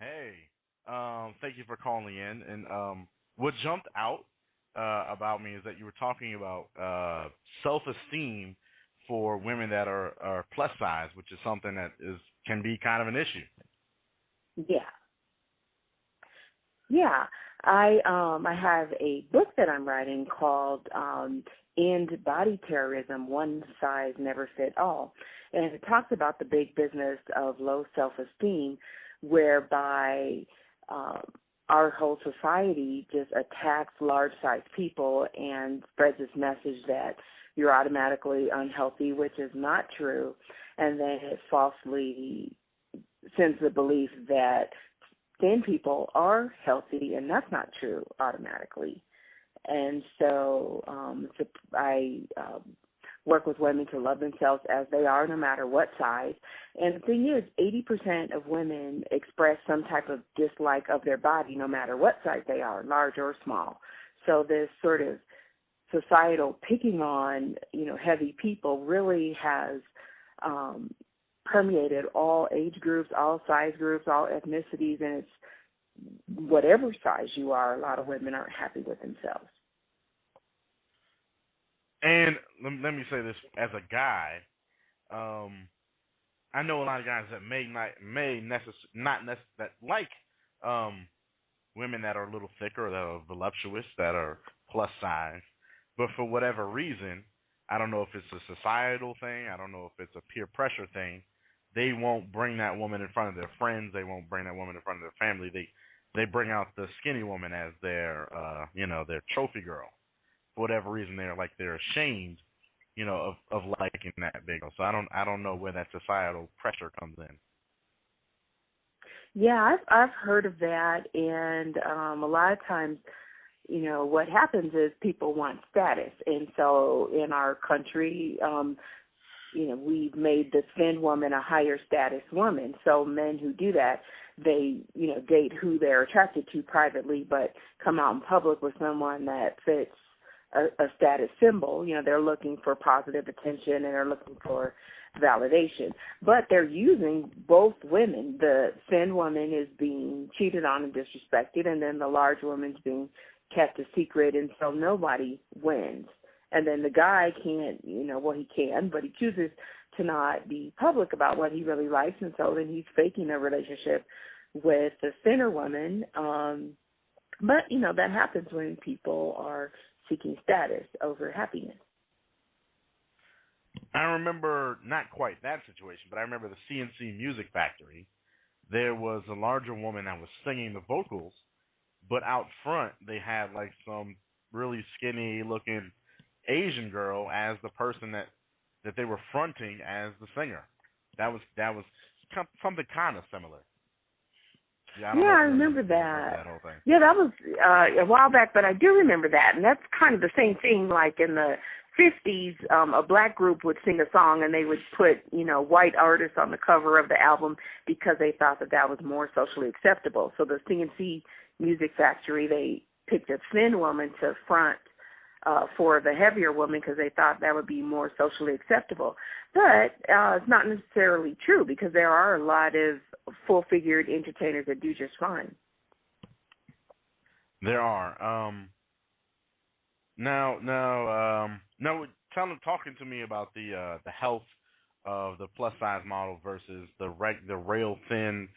Hey, thank you for calling in. And what jumped out about me is that you were talking about self-esteem for women that are plus size, which is something that is can be kind of an issue. Yeah, yeah. I have a book that I'm writing called End Body Terrorism: One Size Never Fit All, and it talks about the big business of low self-esteem, whereby um, our whole society just attacks large-sized people and spreads this message that you're automatically unhealthy, which is not true, and then it falsely sends the belief that thin people are healthy, and that's not true automatically. And so I work with women to love themselves as they are, no matter what size. And the thing is, 80% of women express some type of dislike of their body, no matter what size they are, large or small. So this sort of societal picking on, heavy people really has um, permeated all age groups, all size groups, all ethnicities, and it's whatever size you are, a lot of women aren't happy with themselves. And let me say this as a guy, um, I know a lot of guys that that like um, women that are a little thicker, that are voluptuous, that are plus size, but for whatever reason, I don't know if it's a societal thing, I don't know if it's a peer pressure thing. They won't bring that woman in front of their friends. They won't bring that woman in front of their family. They bring out the skinny woman as their their trophy girl. For whatever reason, they're ashamed, of liking that big girl. So I don't know where that societal pressure comes in. Yeah, I've heard of that, and a lot of times, what happens is people want status, and so in our country, we've made the thin woman a higher status woman. So men who do that, they, date who they're attracted to privately, but come out in public with someone that fits a status symbol. They're looking for positive attention and they're looking for validation. But they're using both women. The thin woman is being cheated on and disrespected, and then the large woman's being kept a secret, and so nobody wins. And then the guy can't, he can, but he chooses to not be public about what he really likes, and so then he's faking a relationship with the thinner woman. But that happens when people are seeking status over happiness. I remember not quite that situation, but I remember the CNC Music Factory. There was a larger woman that was singing the vocals, but out front they had like some really skinny looking Asian girl as the person that they were fronting as the singer. That was something kind of similar. Yeah, I don't know Yeah, I if you remember remember that. that whole thing. Yeah, that was a while back, but I do remember that. And that's kind of the same thing, like in the 50s, a black group would sing a song and they would put, white artists on the cover of the album because they thought that was more socially acceptable. So the CNC Music Factory, they picked a thin woman to front for the heavier woman because they thought that would be more socially acceptable. But it's not necessarily true because there are a lot of full-figured entertainers that do just fine. There are. Now, talking to me about the health of the plus size model versus the rail thin,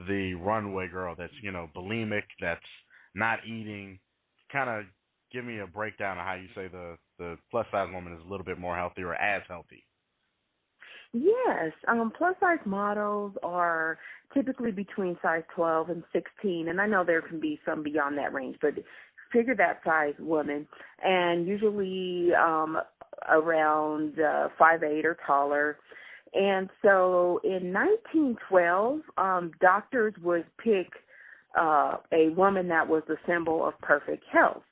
the runway girl that's bulimic, that's not eating. Kind of give me a breakdown of how you say the plus size woman is a little bit more healthy or as healthy. Yes, plus size models are typically between size 12 and 16, and I know there can be some beyond that range, but figure that size woman, and usually around 5'8" or taller. And so in 1912, doctors would pick a woman that was the symbol of perfect health.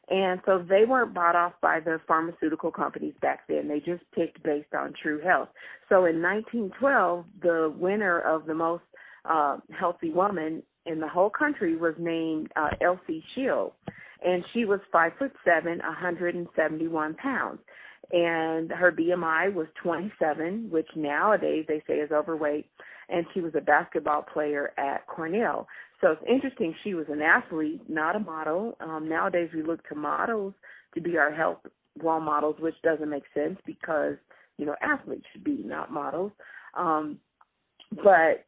And so they weren't bought off by the pharmaceutical companies back then. They just picked based on true health. So in 1912, the winner of the most healthy woman in the whole country was named Elsie Shield, and she was 5'7", 171 pounds. and her BMI was 27, which nowadays they say is overweight, and she was a basketball player at Cornell. So it's interesting. She was an athlete, not a model. Nowadays we look to models to be our health role models, which doesn't make sense because, athletes should be, not models. But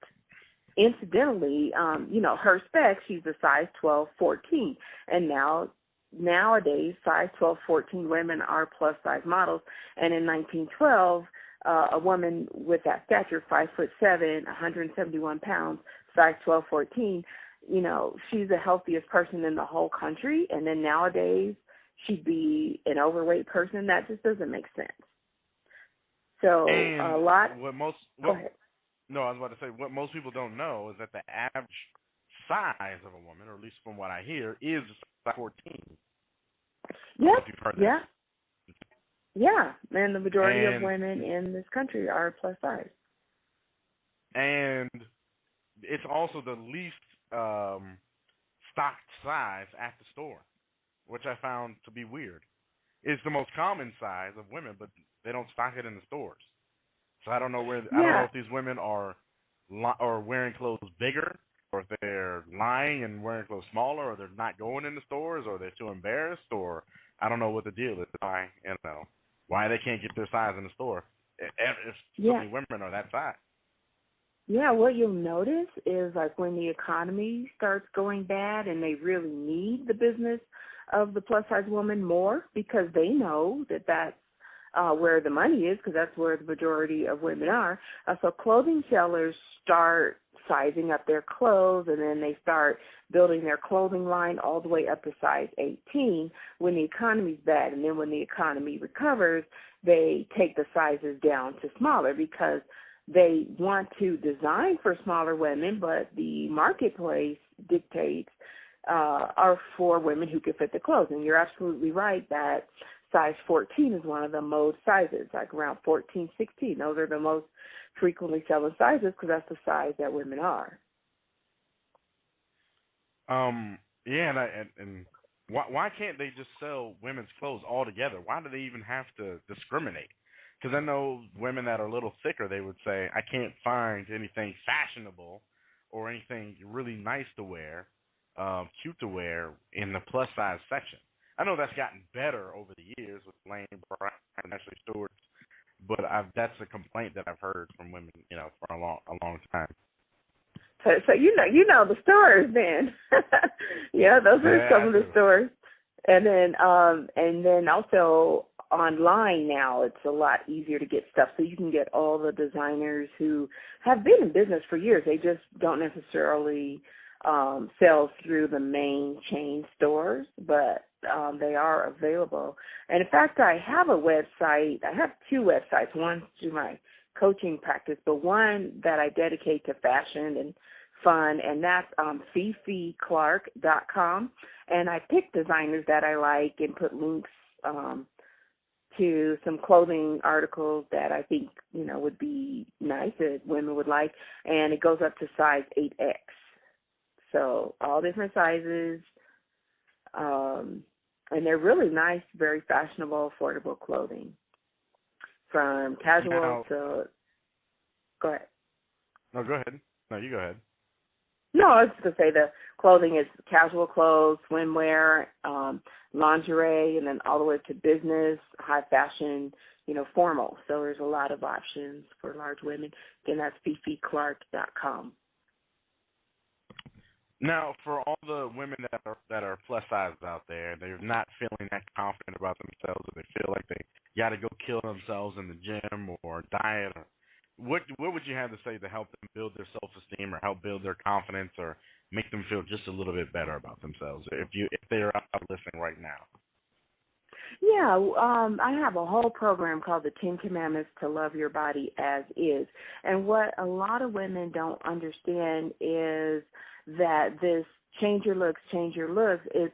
incidentally, her specs, she's a size 12, 14. And nowadays, size 12, 14 women are plus size models. And in 1912, a woman with that stature, 5'7", 171 pounds, size 12, 14, she's the healthiest person in the whole country. And then nowadays, she'd be an overweight person. That just doesn't make sense. So And a lot. go ahead. No, I was about to say, what most people don't know is that the average size of a woman, or at least from what I hear, is size 14. Yep. If you've heard Yeah. that. Yeah. And the majority of women in this country are plus size. And it's also the least stocked size at the store, which I found to be weird. It's the most common size of women, but they don't stock it in the stores. So I don't know I don't know if these women are wearing clothes bigger, or if they're lying and wearing clothes smaller, or they're not going in the stores, or they're too embarrassed, or I don't know what the deal is. Why they can't get their size in the store if so many women are that size. Yeah, what you'll notice is like when the economy starts going bad and they really need the business of the plus size woman more because they know that that's where the money is, because that's where the majority of women are. So clothing sellers start sizing up their clothes, and then they start building their clothing line all the way up to size 18 when the economy's bad. And then when the economy recovers, they take the sizes down to smaller because they want to design for smaller women, but the marketplace dictates are for women who can fit the clothes. And you're absolutely right that size 14 is one of the most sizes, like around 14, 16. Those are the most frequently selling sizes because that's the size that women are. And why can't they just sell women's clothes altogether? Why do they even have to discriminate? Because I know women that are a little thicker, they would say, I can't find anything fashionable or anything really nice to wear, cute to wear in the plus size section. I know that's gotten better over the years with Lane Bryant and Ashley Stewart, but that's a complaint that I've heard from women, for a long time. So you know the stores then. Yeah, those are some of the stores. And then also online now it's a lot easier to get stuff. So you can get all the designers who have been in business for years. They just don't necessarily sell through the main chain stores, but they are available. And in fact, I have a website. I have two websites. One to my coaching practice, but one that I dedicate to fashion and fun, and that's FiFiClark.com. And I pick designers that I like and put links to some clothing articles that I think, would be nice that women would like. And it goes up to size 8X. So all different sizes. And they're really nice, very fashionable, affordable clothing. From casual to... Go ahead. No, go ahead. No, you go ahead. No, I was just going to say the clothing is casual clothes, swimwear, lingerie, and then all the way to business, high fashion, formal. So there's a lot of options for large women. Again, that's FiFiClark.com. Now, for all the women that are plus size out there, they're not feeling that confident about themselves, or they feel like they got to go kill themselves in the gym or diet. What would you have to say to help them build their self-esteem, or help build their confidence, or make them feel just a little bit better about themselves? If they're out listening right now. Yeah, I have a whole program called the 10 Commandments to Love Your Body As Is. And what a lot of women don't understand is that this change your looks is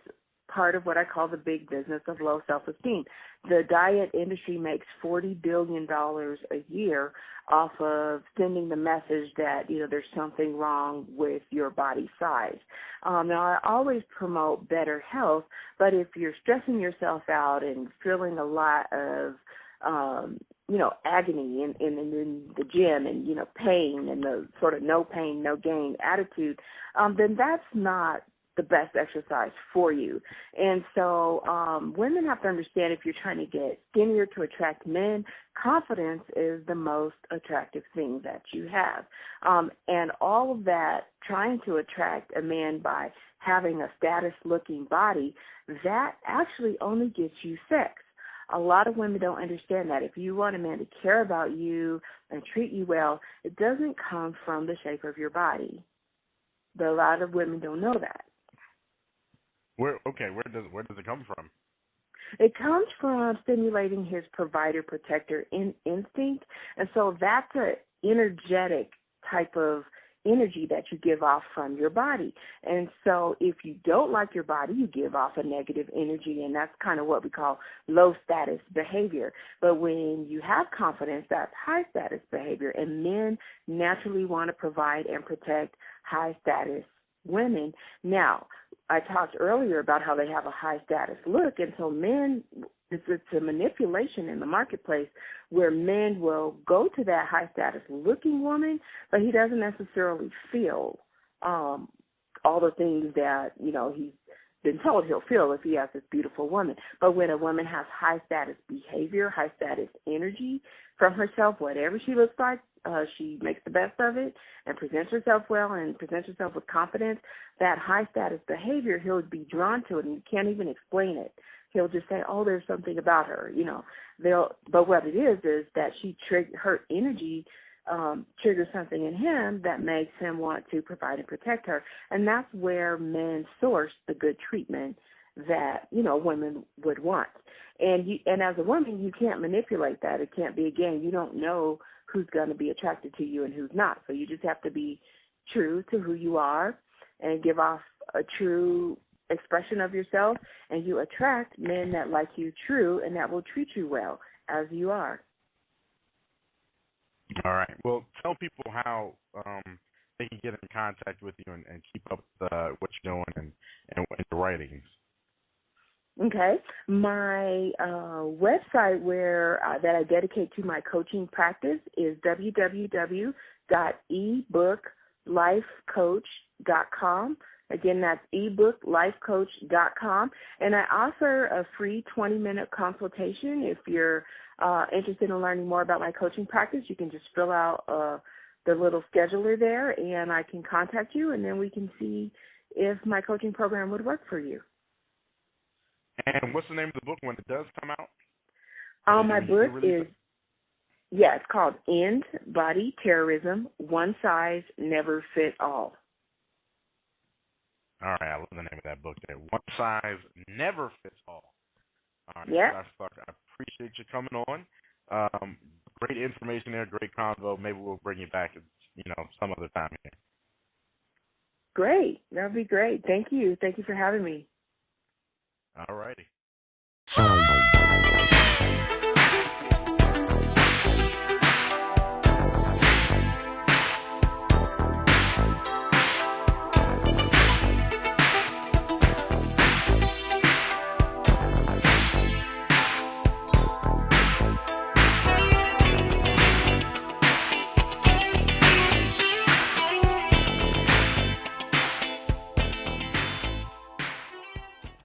part of what I call the big business of low self-esteem. The diet industry makes $40 billion a year off of sending the message that, there's something wrong with your body size. Now, I always promote better health, but if you're stressing yourself out and feeling a lot of agony in the gym and, pain and the sort of no pain, no gain attitude, then that's not the best exercise for you. And so women have to understand, if you're trying to get skinnier to attract men, confidence is the most attractive thing that you have. And all of that, trying to attract a man by having a status-looking body, that actually only gets you sex. A lot of women don't understand that. If you want a man to care about you and treat you well, it doesn't come from the shape of your body. But a lot of women don't know that. Where does it come from? It comes from stimulating his provider protector instinct, and so that's an energetic type of energy that you give off from your body. And so if you don't like your body, you give off a negative energy, and that's kind of what we call low status behavior. But when you have confidence, that's high status behavior, and men naturally want to provide and protect high status women. Now, I talked earlier about how they have a high status look, and so men, it's a manipulation in the marketplace where men will go to that high status looking woman, but he doesn't necessarily feel all the things that, he's been told he'll feel if he has this beautiful woman. But when a woman has high status behavior, high status energy from herself, whatever she looks like, she makes the best of it and presents herself well and presents herself with confidence, that high status behavior, he'll be drawn to it, and you can't even explain it. He'll just say, oh, there's something about her, But what it is that her energy triggers something in him that makes him want to provide and protect her. And that's where men source the good treatment that, women would want. And as a woman, you can't manipulate that. It can't be a game. You don't know who's going to be attracted to you and who's not. So you just have to be true to who you are and give off a true expression of yourself, and you attract men that like you true and that will treat you well as you are. All right. Well, tell people how they can get in contact with you and keep up with what you're doing and the writings. Okay. My website that I dedicate to my coaching practice is www.ebooklifecoach.com. Again, that's ebooklifecoach.com. And I offer a free 20-minute consultation. If you're interested in learning more about my coaching practice, you can just fill out the little scheduler there, and I can contact you, and then we can see if my coaching program would work for you. And what's the name of the book when it does come out? My book it's called End Body Terrorism, One Size Never Fit All. All right, I love the name of that book there. One Size Never Fits All. All right, yeah. I appreciate you coming on. Great information there, great convo. Maybe we'll bring you back, some other time here. Great. That would be great. Thank you. Thank you for having me. All righty.